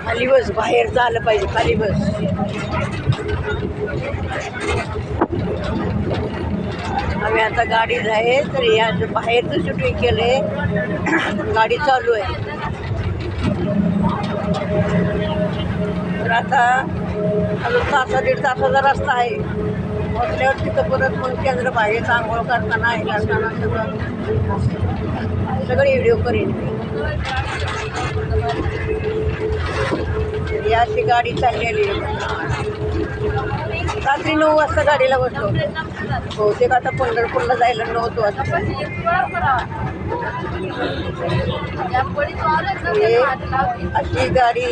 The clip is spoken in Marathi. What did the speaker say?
खाली बस, बाहेर झालं पाहिजे, खाली बस. आम्ही आता गाडीत आहे, तर या बाहेरचं शूटिंग केलंय. गाडी चालू आहे. तर आता अजून दीड तासाचा रस्ता आहे. पोचल्यावर तिथं परत मग केंद्र बाहेर आंघोळ करताना हे करताना सगळे व्हिडिओ करीन. ही अशी गाडी चाललेली आहे. रात्री 9 वाजता गाडीला बसलो. बहुतेक आता पंढरपूरला जायला 9 वाजता. अशी गाडी